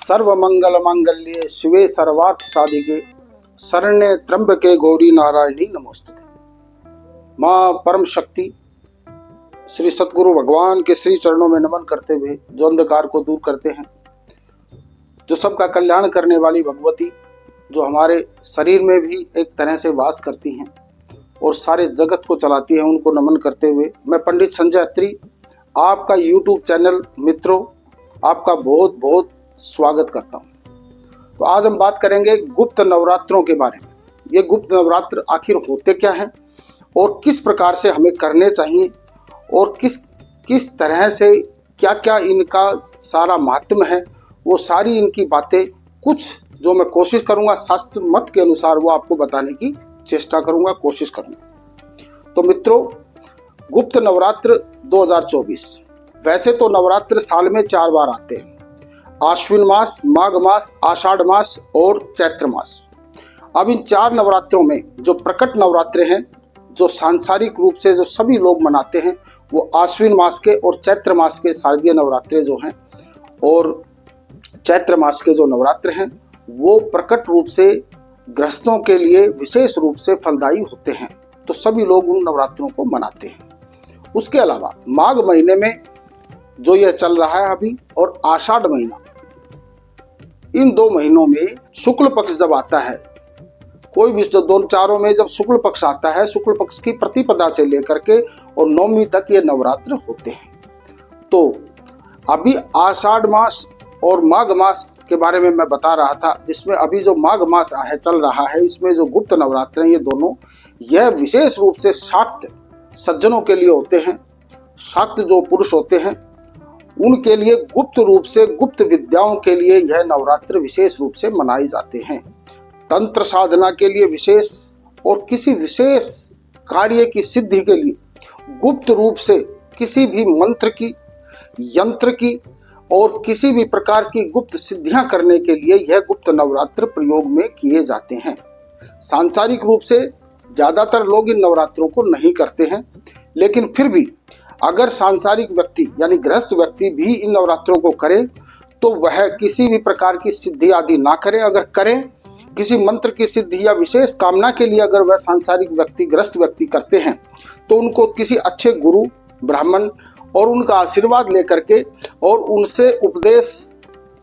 सर्वमंगल मांगल्ये शिवे सर्वार्थ साधिके शरण्ये त्र्यंबके गौरी नारायणी नमोस्तुते। माँ परम शक्ति श्री सतगुरु भगवान के श्री चरणों में नमन करते हुए जो अंधकार को दूर करते हैं, जो सबका कल्याण करने वाली भगवती, जो हमारे शरीर में भी एक तरह से वास करती हैं और सारे जगत को चलाती है, उनको नमन करते हुए मैं पंडित संजय अत्री आपका यूट्यूब चैनल मित्रों आपका बहुत बहुत स्वागत करता हूं। तो आज हम बात करेंगे गुप्त नवरात्रों के बारे में। ये गुप्त नवरात्र आखिर होते क्या हैं और किस प्रकार से हमें करने चाहिए और किस तरह से क्या क्या इनका सारा महात्म्य है, वो सारी इनकी बातें कुछ जो मैं कोशिश करूंगा शास्त्र मत के अनुसार वो आपको बताने की चेष्टा करूंगा, कोशिश करूंगा। तो मित्रों, गुप्त नवरात्र 2024 वैसे तो नवरात्र साल में 4 बार आते हैं, आश्विन मास, माघ मास, आषाढ़ मास और चैत्र मास। अब इन 4 नवरात्रों में जो प्रकट नवरात्रे हैं, जो सांसारिक रूप से जो सभी लोग मनाते हैं, वो आश्विन मास के और चैत्र मास के शारदीय नवरात्रे जो हैं, और चैत्र मास के जो नवरात्र हैं वो प्रकट रूप से गृहस्थों के लिए विशेष रूप से फलदायी होते हैं, तो सभी लोग उन नवरात्रों को मनाते हैं। उसके अलावा माघ महीने में जो यह चल रहा है अभी, और आषाढ़ महीना, इन 2 महीनों में शुक्ल पक्ष जब आता है, कोई भी दोनों चारों में जब शुक्ल पक्ष आता है, शुक्ल पक्ष की प्रतिपदा से लेकर के और नवमी तक ये नवरात्र होते हैं। तो अभी आषाढ़ मास और माघ मास के बारे में मैं बता रहा था, जिसमें अभी जो माघ मास है चल रहा है, इसमें जो गुप्त नवरात्र हैं ये दोनों, यह विशेष रूप से शाक्त सज्जनों के लिए होते हैं। शाक्त जो पुरुष होते हैं उनके लिए गुप्त रूप से, गुप्त विद्याओं के लिए यह नवरात्र विशेष रूप से मनाए जाते हैं। तंत्र साधना के लिए विशेष और किसी विशेष कार्य की सिद्धि के लिए गुप्त रूप से किसी भी मंत्र की, यंत्र की और किसी भी प्रकार की गुप्त सिद्धियां करने के लिए यह गुप्त नवरात्र प्रयोग में किए जाते हैं। सांसारिक रूप से ज्यादातर लोग इन नवरात्रों को नहीं करते हैं, लेकिन फिर भी अगर सांसारिक व्यक्ति यानी गृहस्थ व्यक्ति भी इन नवरात्रों को करे तो वह किसी भी प्रकार की सिद्धि आदि ना करे। अगर करें किसी मंत्र की सिद्धि या विशेष कामना के लिए अगर वह सांसारिक व्यक्ति, गृहस्थ व्यक्ति करते हैं, तो उनको किसी अच्छे गुरु, ब्राह्मण और उनका आशीर्वाद लेकर के और उनसे उपदेश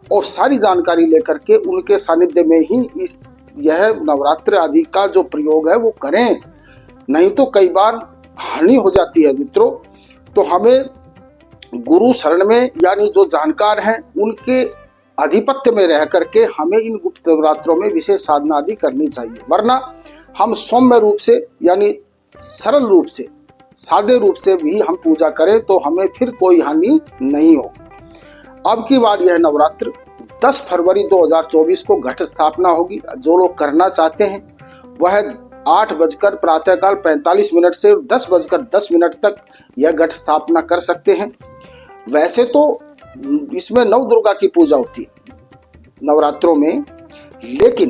और सारी जानकारी लेकर के उनके सानिध्य में ही यह नवरात्र आदि का जो प्रयोग है वो करें, नहीं तो कई बार हानि हो जाती है मित्रों। तो हमें गुरु शरण में यानी जो जानकार हैं उनके आधिपत्य में रह करके हमें इन गुप्त नवरात्रों में विशेष साधना आदि करनी चाहिए, वरना हम सौम्य रूप से यानी सरल रूप से, सादे रूप से भी हम पूजा करें तो हमें फिर कोई हानि नहीं हो। अब की बार यह नवरात्र 10 फरवरी 2024 को घट स्थापना होगी। जो लोग करना चाहते हैं वह 8 बजकर प्रातःकाल 45 मिनट से 10 बजकर 10 मिनट तक यह घट स्थापना कर सकते हैं। वैसे तो इसमें नव दुर्गा की पूजा होती है नवरात्रों में, लेकिन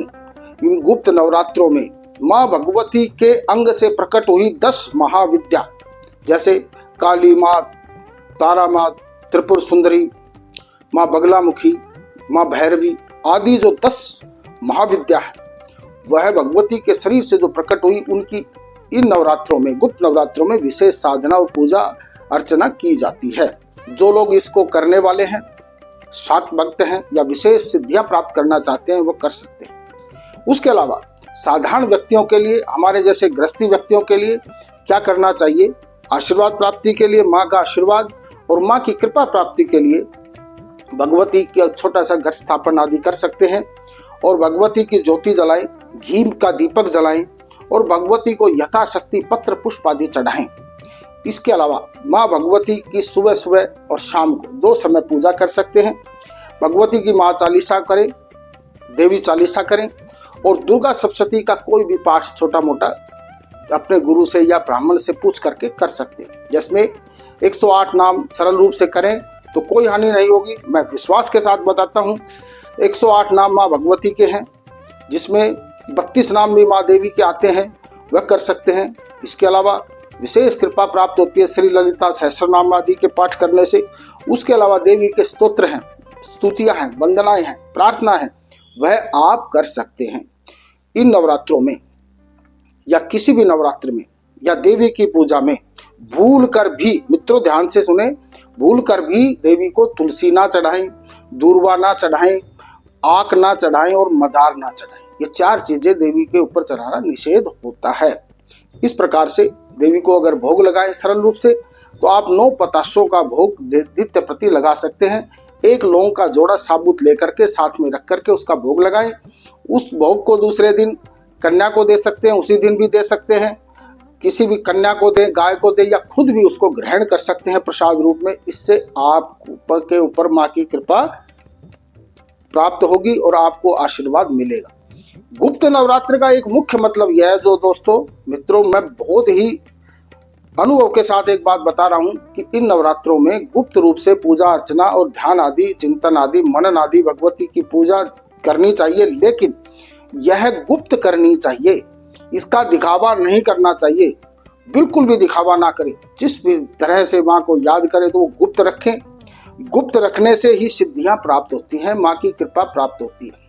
इन गुप्त नवरात्रों में माँ भगवती के अंग से प्रकट हुई 10 महाविद्या, जैसे काली माँ, तारा माँ, त्रिपुर सुंदरी, माँ बगलामुखी, माँ भैरवी आदि जो 10 महाविद्या है, वह भगवती के शरीर से जो प्रकट हुई, उनकी इन नवरात्रों में, गुप्त नवरात्रों में विशेष साधना और पूजा अर्चना की जाती है। जो लोग इसको करने वाले हैं, शाक्त भक्त हैं या विशेष सिद्धियां प्राप्त करना चाहते हैं, वो कर सकते हैं। उसके अलावा साधारण व्यक्तियों के लिए, हमारे जैसे गृहस्थी व्यक्तियों के लिए क्या करना चाहिए? आशीर्वाद प्राप्ति के लिए माँ का आशीर्वाद और माँ की कृपा प्राप्ति के लिए भगवती का छोटा सा घट स्थापन आदि कर सकते हैं और भगवती की ज्योति जलाएं, घी का दीपक जलाएं और भगवती को यथाशक्ति पत्र पुष्प आदि चढ़ाएं। इसके अलावा माँ भगवती की सुबह सुबह और शाम को 2 समय पूजा कर सकते हैं। भगवती की माँ चालीसा करें, देवी चालीसा करें और दुर्गा सप्तशती का कोई भी पाठ छोटा मोटा अपने गुरु से या ब्राह्मण से पूछ करके कर सकते हैं, जिसमें 108 नाम सरल रूप से करें तो कोई हानि नहीं होगी। मैं विश्वास के साथ बताता हूँ, 108 नाम माँ भगवती के हैं, जिसमें 32 नाम भी माँ देवी के आते हैं, वह कर सकते हैं। इसके अलावा विशेष कृपा प्राप्त होती है श्री ललिता सहस्रनाम आदि के पाठ करने से। उसके अलावा देवी के स्तोत्र हैं स्तुतियां हैं, वंदनाएं हैं, प्रार्थना है, वह आप कर सकते हैं। इन नवरात्रों में या किसी भी नवरात्र में या देवी की पूजा में भूल कर भी, मित्रों ध्यान से सुने, भूल कर भी देवी को तुलसी ना चढ़ाएं, दूर्वा ना चढ़ाएं, आक ना चढ़ाएं और मदार ना चढ़ाएं। ये 4 चीजें देवी के ऊपर चढ़ाना निषेध होता है। इस प्रकार से देवी को अगर भोग लगाएं सरल रूप से, तो आप 9 पताशों का भोग नित्य प्रति लगा सकते हैं। 1 लौंग का जोड़ा साबुत लेकर के साथ में रख करके उसका भोग लगाएं। उस भोग को दूसरे दिन कन्या को दे सकते हैं, उसी दिन भी दे सकते हैं, किसी भी कन्या को दे, गाय को दे, या खुद भी उसको ग्रहण कर सकते हैं प्रसाद रूप में। इससे आप के ऊपर माँ की कृपा प्राप्त होगी और आपको आशीर्वाद मिलेगा। गुप्त नवरात्र का एक मुख्य मतलब यह है, जो दोस्तों मित्रों मैं बहुत ही अनुभव के साथ एक बात बता रहा हूं कि इन नवरात्रों में गुप्त रूप से पूजा अर्चना और ध्यान आदि, चिंतन आदि, मनन आदि भगवती की पूजा करनी चाहिए, लेकिन यह गुप्त करनी चाहिए। इसका दिखावा नहीं करना चाहिए, बिल्कुल भी दिखावा ना करें। जिस भी तरह से माँ को याद करें तो वो गुप्त रखें। गुप्त रखने से ही सिद्धियां प्राप्त होती हैं, माँ की कृपा प्राप्त होती है,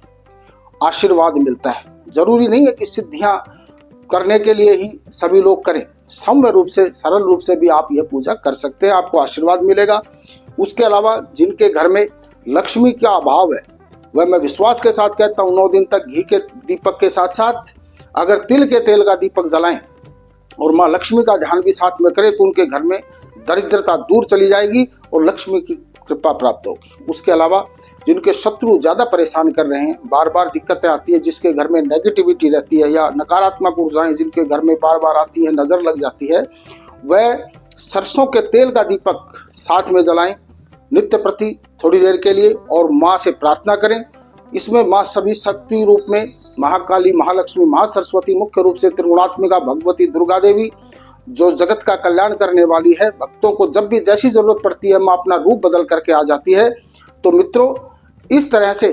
आशीर्वाद मिलता है। जरूरी नहीं है कि सिद्धियां करने के लिए ही सभी लोग करें, सौम्य रूप से, सरल रूप से भी आप यह पूजा कर सकते हैं, आपको आशीर्वाद मिलेगा। उसके अलावा जिनके घर में लक्ष्मी का अभाव है, वह मैं विश्वास के साथ कहता हूँ 9 दिन तक घी के दीपक के साथ साथ अगर तिल के तेल का दीपक जलाएं और माँ लक्ष्मी का ध्यान भी साथ में करें, तो उनके घर में दरिद्रता दूर चली जाएगी और लक्ष्मी की कृपा प्राप्त होगी। उसके अलावा जिनके शत्रु ज्यादा परेशान कर रहे हैं, बार बार दिक्कतें आती है, जिसके घर में नेगेटिविटी रहती है या नकारात्मक ऊर्जाएं जिनके घर में बार बार आती है, नजर लग जाती है, वह सरसों के तेल का दीपक साथ में जलाएं नित्य प्रति थोड़ी देर के लिए और माँ से प्रार्थना करें। इसमें माँ सभी शक्ति रूप में महाकाली, महालक्ष्मी, महासरस्वती, मुख्य रूप से त्रिगुणात्मिका भगवती दुर्गा देवी जो जगत का कल्याण करने वाली है, भक्तों को जब भी जैसी जरूरत पड़ती है माँ अपना रूप बदल करके आ जाती है। तो मित्रों इस तरह से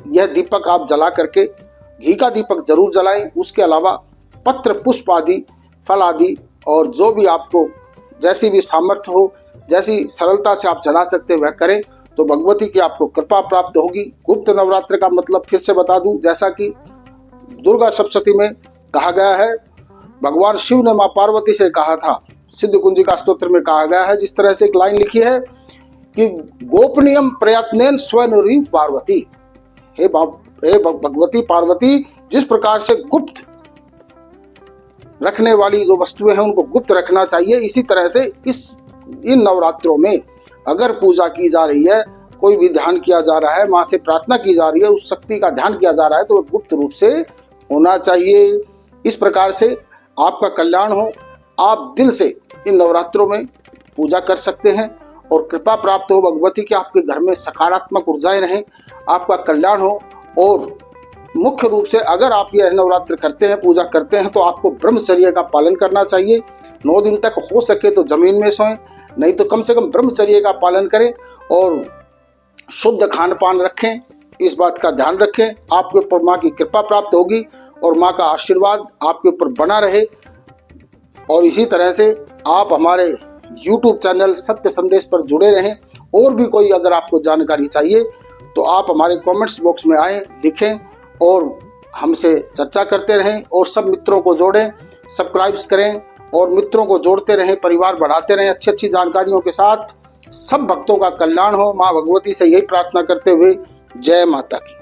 यह दीपक आप जला करके, घी का दीपक जरूर जलाएं। उसके अलावा पत्र, पुष्प आदि, फल आदि और जो भी आपको जैसी भी सामर्थ्य हो, जैसी सरलता से आप चढ़ा सकते वह करें, तो भगवती की आपको कृपा प्राप्त होगी। गुप्त नवरात्र का मतलब फिर से बता दूं, जैसा कि दुर्गा सप्तशती में कहा गया है, भगवान शिव ने माँ पार्वती से कहा था, सिद्ध कुंजिका स्तोत्र में कहा गया है, जिस तरह से एक लाइन लिखी है कि गोपनीयम प्रयत्नेन स्वयं पार्वती, हे भगवती पार्वती, जिस प्रकार से गुप्त रखने वाली जो वस्तुएं हैं उनको गुप्त रखना चाहिए, इसी तरह से इन नवरात्रों में अगर पूजा की जा रही है, कोई भी ध्यान किया जा रहा है, माँ से प्रार्थना की जा रही है, उस शक्ति का ध्यान किया जा रहा है, तो वह गुप्त रूप से होना चाहिए। इस प्रकार से आपका कल्याण हो, आप दिल से इन नवरात्रों में पूजा कर सकते हैं और कृपा प्राप्त हो भगवती की, आपके घर में सकारात्मक ऊर्जाएं रहें, आपका कल्याण हो। और मुख्य रूप से अगर आप यह नवरात्र करते हैं, पूजा करते हैं, तो आपको ब्रह्मचर्य का पालन करना चाहिए। 9 दिन तक हो सके तो जमीन में सोएं, नहीं तो कम से कम ब्रह्मचर्य का पालन करें और शुद्ध खान पान रखें। इस बात का ध्यान रखें, आपके ऊपर माँ की कृपा प्राप्त होगी और माँ का आशीर्वाद आपके ऊपर बना रहे। और इसी तरह से आप हमारे YouTube चैनल सत्य संदेश पर जुड़े रहें। और भी कोई अगर आपको जानकारी चाहिए तो आप हमारे कमेंट्स बॉक्स में आएँ, लिखें और हमसे चर्चा करते रहें। और सब मित्रों को जोड़ें, सब्सक्राइब करें और मित्रों को जोड़ते रहें, परिवार बढ़ाते रहें अच्छी अच्छी जानकारियों के साथ। सब भक्तों का कल्याण हो, माँ भगवती से यही प्रार्थना करते हुए जय माता की।